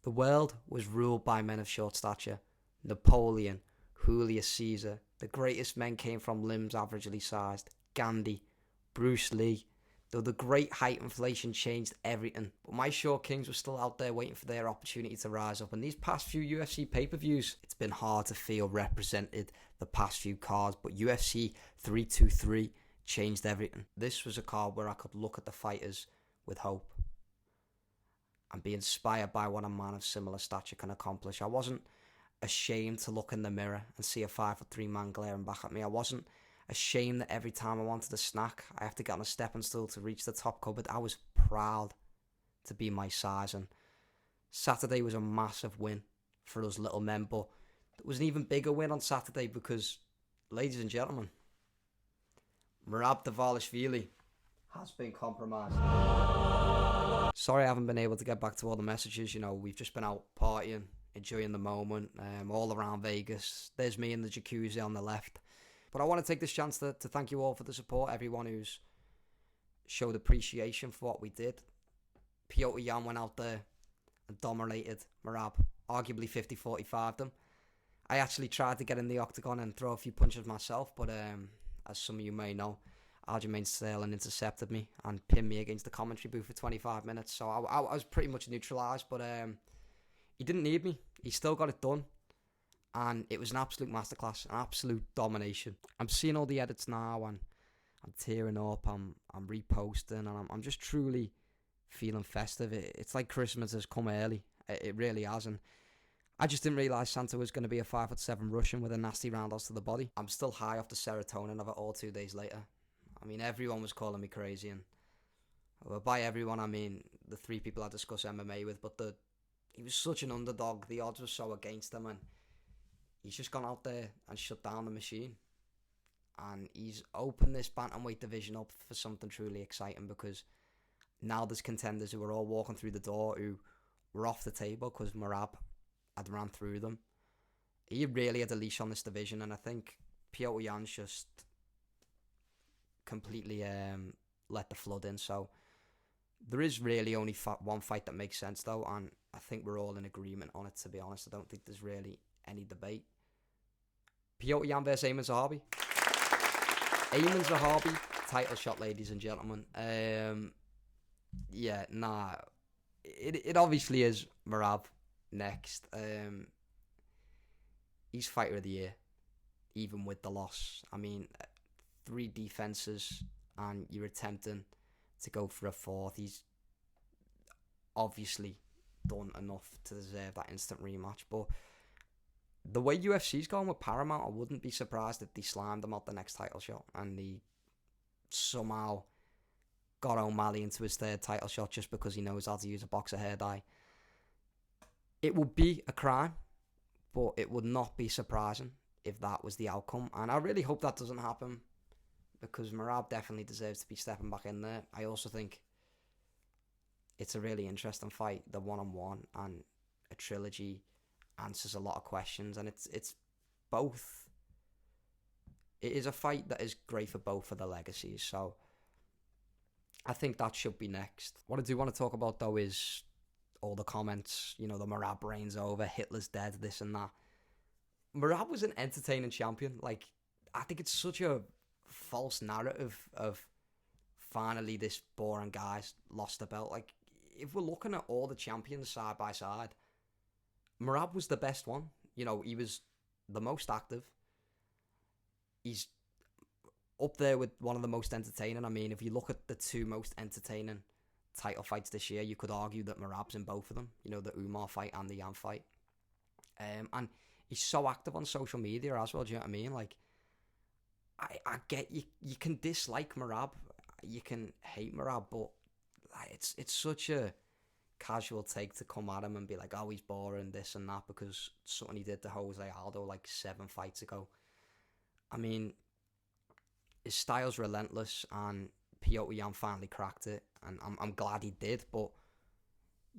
The world was ruled by men of short stature. Napoleon, Julius Caesar, the greatest men came from limbs averagely sized. Gandhi, Bruce Lee. Though the great height inflation changed everything, but my short kings were still out there waiting for their opportunity to rise up. And these past few UFC pay-per-views, it's been hard to feel represented the past few cards, but UFC 323 changed everything. This was a card where I could look at the fighters with hope and be inspired by what a man of similar stature can accomplish. I wasn't ashamed to look in the mirror and see a 5'3" man glaring back at me. I wasn't ashamed that every time I wanted a snack, I have to get on a stepping stool to reach the top cupboard. I was proud to be my size, and Saturday was a massive win for us little men, but it was an even bigger win on Saturday because, ladies and gentlemen, Dvalishvilli has been compromised. Sorry I haven't been able to get back to all the messages. We've just been out partying, enjoying the moment, all around Vegas. There's me in the jacuzzi on the left. But I want to take this chance to thank you all for the support, everyone who's showed appreciation for what we did. Petr Yan went out there and dominated Merab, arguably 50-45 them. I actually tried to get in the octagon and throw a few punches myself, but as some of you may know, Aljamain Sterling intercepted me and pinned me against the commentary booth for 25 minutes. So I was pretty much neutralised, but he didn't need me. He still got it done. And it was an absolute masterclass, an absolute domination. I'm seeing all the edits now and I'm tearing up, I'm reposting, and I'm just truly feeling festive. It's like Christmas has come early. It really has. And I just didn't realise Santa was going to be a 5'7" Russian with a nasty roundhouse to the body. I'm still high off the serotonin of it all 2 days later. I mean, everyone was calling me crazy, and by everyone I mean the three people I discuss MMA with, but he was such an underdog. The odds were so against him, and he's just gone out there and shut down the machine. And he's opened this bantamweight division up for something truly exciting, because now there's contenders who are all walking through the door who were off the table because Merab had ran through them. He really had a leash on this division, and I think Petr Yan's just completely let the flood in. So there is really only one fight that makes sense though, and I think we're all in agreement on it, to be honest. I don't think there's really any debate. Petr Yan versus Ayman Zahabi. Ayman Zahabi, title shot, ladies and gentlemen. It obviously is Merab next. He's fighter of the year, even with the loss. I mean, 3 defenses and you're attempting to go for a 4th. He's obviously done enough to deserve that instant rematch. But the way UFC's going with Paramount, I wouldn't be surprised if they slammed him out the next title shot and he somehow got O'Malley into his 3rd title shot just because he knows how to use a boxer hair dye. It would be a crime, but it would not be surprising if that was the outcome. And I really hope that doesn't happen, because Merab definitely deserves to be stepping back in there. I also think it's a really interesting fight, the one-on-one, and a trilogy answers a lot of questions, and it's both. It is a fight that is great for both of the legacies, so I think that should be next. What I do want to talk about though is all the comments, the Merab reigns over, Hitler's dead, this and that. Merab was an entertaining champion. Like, I think it's such a false narrative of finally this boring guy's lost the belt. Like, if we're looking at all the champions side by side, Merab was the best one. He was the most active. He's up there with one of the most entertaining. I mean, if you look at the 2 most entertaining title fights this year, you could argue that Merab's in both of them. The Umar fight and the Yan fight. And he's so active on social media as well, do you know what I mean? Like, I get you can dislike Merab, you can hate Merab, but it's such a casual take to come at him and be like, oh, he's boring, this and that, because something he did to Jose Aldo like 7 fights ago. I mean, his style's relentless, and Petr Yan finally cracked it, and I'm glad he did. But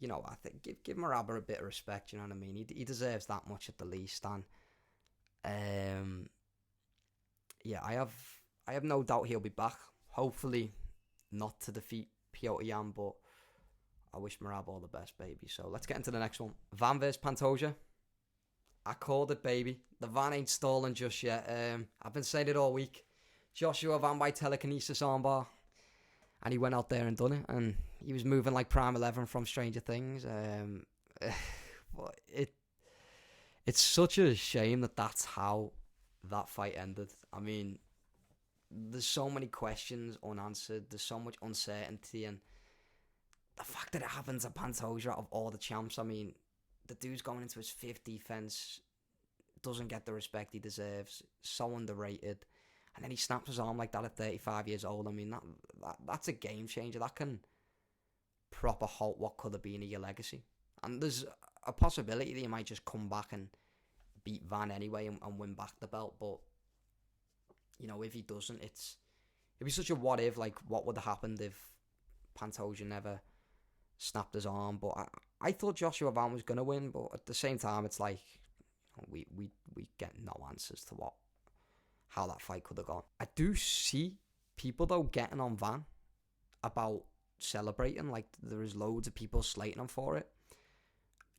I think give Merab a bit of respect. You know what I mean? He deserves that much at the least. And I have no doubt he'll be back. Hopefully, not to defeat Petr Yan, but I wish Merab all the best, baby. So let's get into the next one. Van vs Pantoja. I called it, baby. The Van ain't stalling just yet. I've been saying it all week. Joshua Van by telekinesis armbar. And he went out there and done it. And he was moving like Prime 11 from Stranger Things. But it's such a shame that that's how that fight ended. I mean, there's so many questions unanswered. There's so much uncertainty. And the fact that it happened to Pantoja out of all the champs, I mean, the dude's going into his fifth defense, doesn't get the respect he deserves, so underrated, and then he snaps his arm like that at 35 years old. I mean, that's a game changer. That can proper halt what could have been your legacy. And there's a possibility that he might just come back and beat Van anyway and win back the belt. But, you know, if he doesn't, it'd be such a what if, like, what would have happened if Pantoja never snapped his arm. But I thought Joshua Van was going to win, but at the same time, it's like, we get no answers to how that fight could have gone. I do see people, though, getting on Van about celebrating. Like, there is loads of people slating him for it.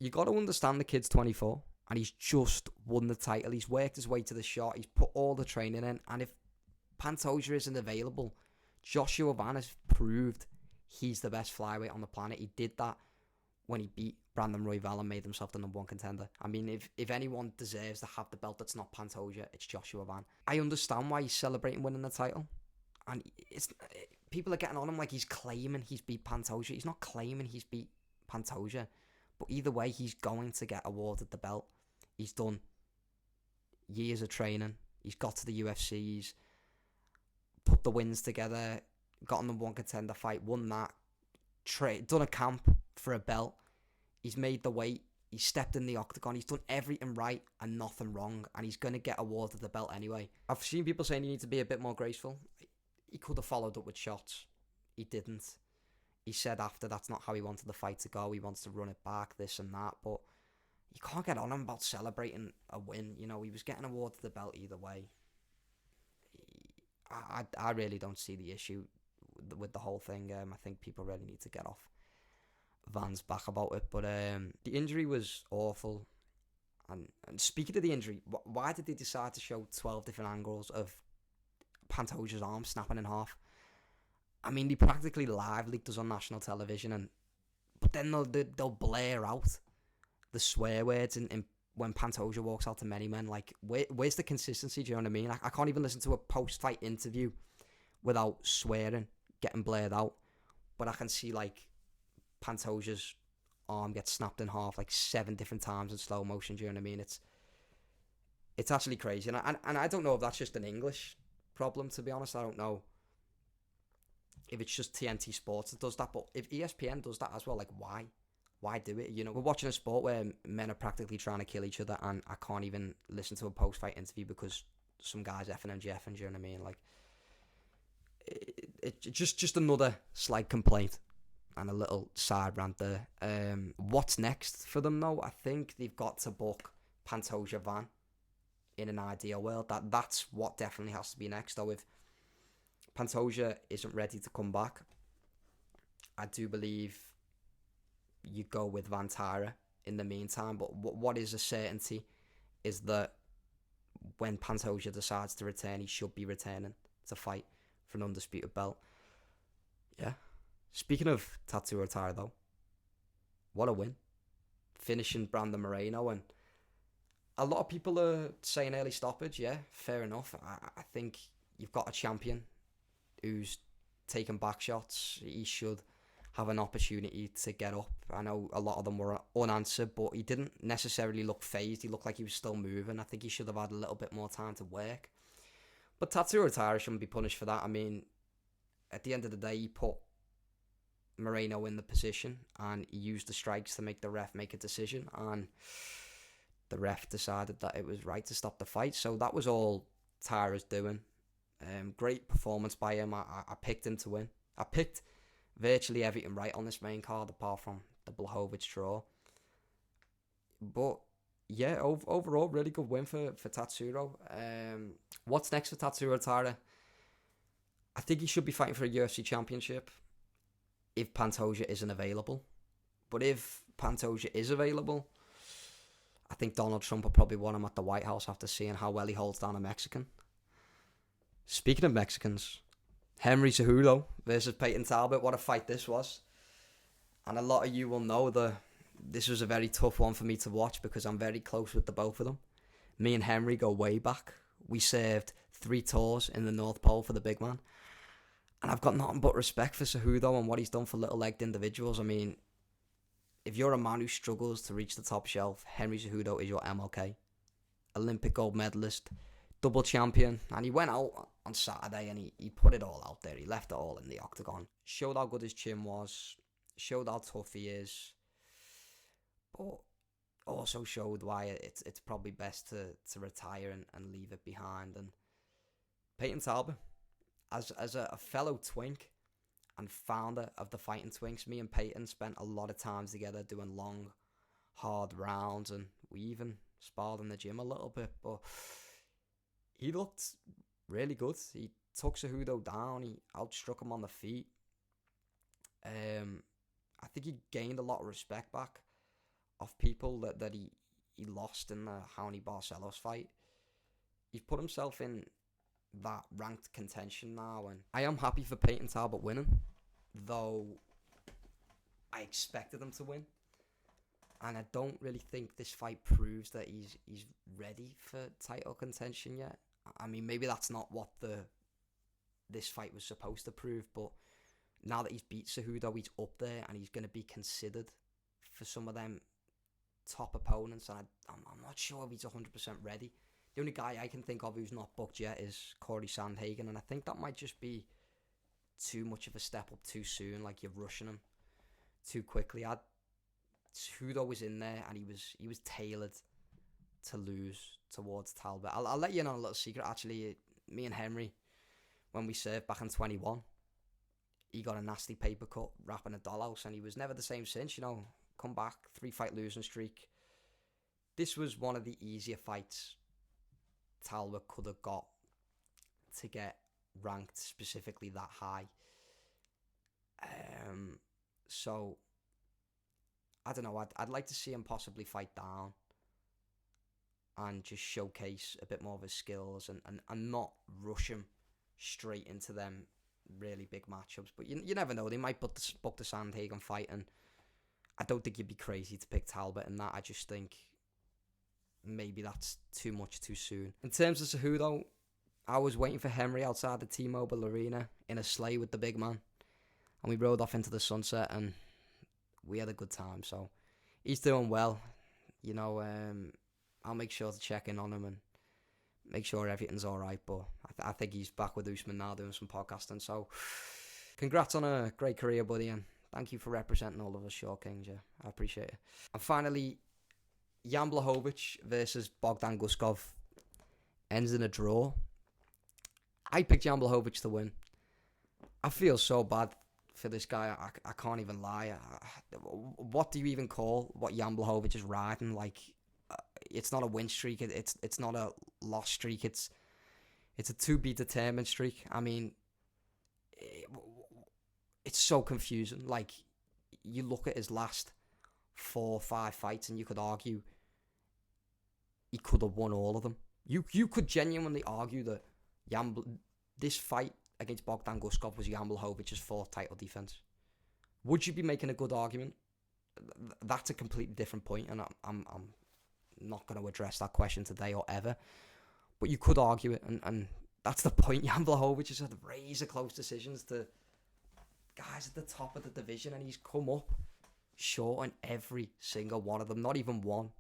You got to understand the kid's 24, and he's just won the title. He's worked his way to the shot. He's put all the training in, and if Pantoja isn't available, Joshua Van has proved he's the best flyweight on the planet. He did that when he beat Brandon Royval and made himself the number one contender. I mean, if anyone deserves to have the belt that's not Pantoja, it's Joshua Van. I understand why he's celebrating winning the title. And people are getting on him like he's claiming he's beat Pantoja. He's not claiming he's beat Pantoja. But either way, he's going to get awarded the belt. He's done years of training. He's got to the UFC. He's put the wins together, got a number one contender fight, won that, done a camp for a belt. He's made the weight. He's stepped in the octagon. He's done everything right and nothing wrong. And he's going to get awarded the belt anyway. I've seen people saying he needs to be a bit more graceful. He could have followed up with shots. He didn't. He said after that's not how he wanted the fight to go. He wants to run it back, this and that. But you can't get on him about celebrating a win. You know, he was getting awarded the belt either way. I really don't see the issue with the whole thing. I think people really need to get off Van's back about it. But the injury was awful. And speaking of the injury, why did they decide to show 12 different angles of Pantoja's arm snapping in half? I mean, they practically live leaked us on national television, but then they'll blare out the swear words in when Pantoja walks out to many men. Like, where's the consistency? Do you know what I mean? I can't even listen to a post-fight interview without swearing, getting blared out. But I can see, like, Pantoja's arm gets snapped in half like 7 different times in slow motion. Do you know what I mean? It's actually crazy. And I don't know if that's just an English problem, to be honest. I don't know if it's just TNT Sports that does that. But if ESPN does that as well, like, why? Why do it? You know, we're watching a sport where men are practically trying to kill each other, and I can't even listen to a post-fight interview because some guy's effing and jeffing. Do you know what I mean? Like, it's just another slight complaint and a little side rant there. What's next for them, though? I think they've got to book Pantoja Van in an ideal world. That's what definitely has to be next, though. If Pantoja isn't ready to come back, I do believe you go with Van Tyra in the meantime. But what is a certainty is that when Pantoja decides to return, he should be returning to fight for an undisputed belt. Yeah. Speaking of Tatsuro Taira, though, what a win. Finishing Brandon Moreno, and a lot of people are saying early stoppage. Yeah, fair enough. I think you've got a champion who's taking back shots. He should have an opportunity to get up. I know a lot of them were unanswered, but he didn't necessarily look phased. He looked like he was still moving. I think he should have had a little bit more time to work. But Tatsuro Taira shouldn't be punished for that. I mean, at the end of the day, he put Moreno in the position and he used the strikes to make the ref make a decision, and the ref decided that it was right to stop the fight. So that was all Taira's doing. Great performance by him. I picked him to win. I picked virtually everything right on this main card apart from the Blachowicz draw. But yeah, overall, really good win for Tatsuro. What's next for Tatsuro Taira? I think he should be fighting for a UFC championship if Pantoja isn't available. But if Pantoja is available, I think Donald Trump will probably want him at the White House after seeing how well he holds down a Mexican. Speaking of Mexicans, Henry Cejudo versus Peyton Talbot. What a fight this was. And a lot of you will know that this was a very tough one for me to watch because I'm very close with the both of them. Me and Henry go way back. We served 3 tours in the North Pole for the big man. And I've got nothing but respect for Cejudo and what he's done for little-legged individuals. I mean, if you're a man who struggles to reach the top shelf, Henry Cejudo is your MLK. Olympic gold medalist, double champion. And he went out on Saturday and he put it all out there. He left it all in the octagon. Showed how good his chin was. Showed how tough he is. But also showed why it's probably best to retire and leave it behind. And Peyton Talbot, as a fellow twink and founder of the Fighting Twinks, me and Peyton spent a lot of time together doing long, hard rounds, and we even sparred in the gym a little bit. But he looked really good. He took Cejudo down. He outstruck him on the feet. I think he gained a lot of respect back of people that he lost in the Raoni Barcelos fight. He's put himself in that ranked contention now, and I am happy for Peyton Talbot winning, though I expected him to win, and I don't really think this fight proves that he's ready for title contention yet. I mean, maybe that's not what this fight was supposed to prove, but now that he's beat Cejudo, he's up there and he's going to be considered for some of them top opponents, and I'm not sure if he's 100% ready. The only guy I can think of who's not booked yet is Corey Sandhagen, and I think that might just be too much of a step up too soon, like you're rushing him too quickly. Cejudo was in there, and he was tailored to lose towards Talbot. I'll let you in on a little secret, actually. Me and Henry, when we served back in 21, he got a nasty paper cut wrapping a dollhouse, and he was never the same since, come back, 3-fight losing streak. This was one of the easier fights Talbot could have got to get ranked specifically that high. So I don't know, I'd like to see him possibly fight down and just showcase a bit more of his skills and not rush him straight into them really big matchups. But you never know, they might book the Sandhagen fight, and I don't think you'd be crazy to pick Talbot in that. I just think maybe that's too much too soon. In terms of Cejudo, I was waiting for Henry outside the T-Mobile Arena in a sleigh with the big man, and we rode off into the sunset, and we had a good time. So he's doing well. I'll make sure to check in on him and make sure everything's all right. But I think he's back with Usman now doing some podcasting. So congrats on a great career, buddy, and thank you for representing all of us Short Kings. Yeah, I appreciate it. And finally, Jan Blachowicz versus Bogdan Guskov ends in a draw. I picked Jan Blachowicz to win. I feel so bad for this guy. I can't even lie. What do you even call what Jan Blachowicz is riding? Like, it's not a win streak. It's not a loss streak. It's a to-be determined streak. I mean, it's so confusing. Like, you look at his last 4 or 5 fights, and you could argue he could have won all of them. You could genuinely argue that this fight against Bogdan Guskov was Jan Blachowicz' 4th title defense. Would you be making a good argument? That's a completely different point, and I'm not going to address that question today or ever. But you could argue it, and that's the point. Jan Blachowicz has had razor close decisions to guys at the top of the division, and he's come up short on every single one of them. Not even one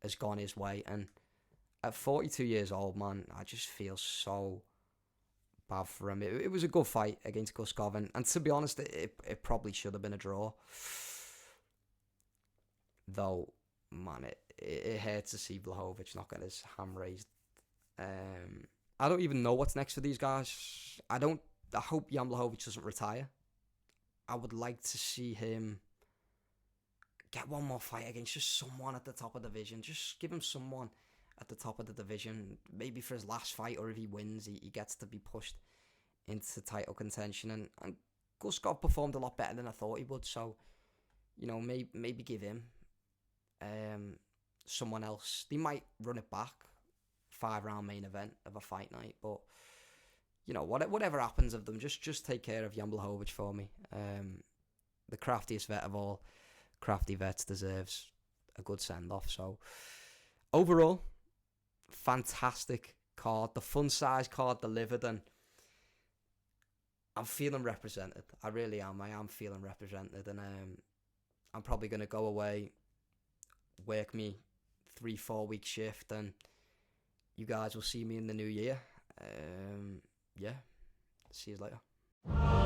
has gone his way. And at 42 years old, man, I just feel so bad for him. It was a good fight against Guskov, and to be honest, it probably should have been a draw. Though, man, it hurts to see Blachowicz not get his hand raised. I don't even know what's next for these guys. I hope Jan Blachowicz doesn't retire. I would like to see him get one more fight against just someone at the top of the division. Just give him someone at the top of the division. Maybe for his last fight, or if he wins, he gets to be pushed into title contention. And Guskov performed a lot better than I thought he would. So, maybe give him someone else. They might run it back, 5-round main event of a fight night, but whatever happens of them, just take care of Jan Blachowicz for me. The craftiest vet of all crafty vets deserves a good send-off. So overall, fantastic card. The fun size card delivered, and I'm feeling represented. I really am. I am feeling represented, and I'm probably going to go away, work me 3-4 week shift, and you guys will see me in the new year. Yeah, see you later.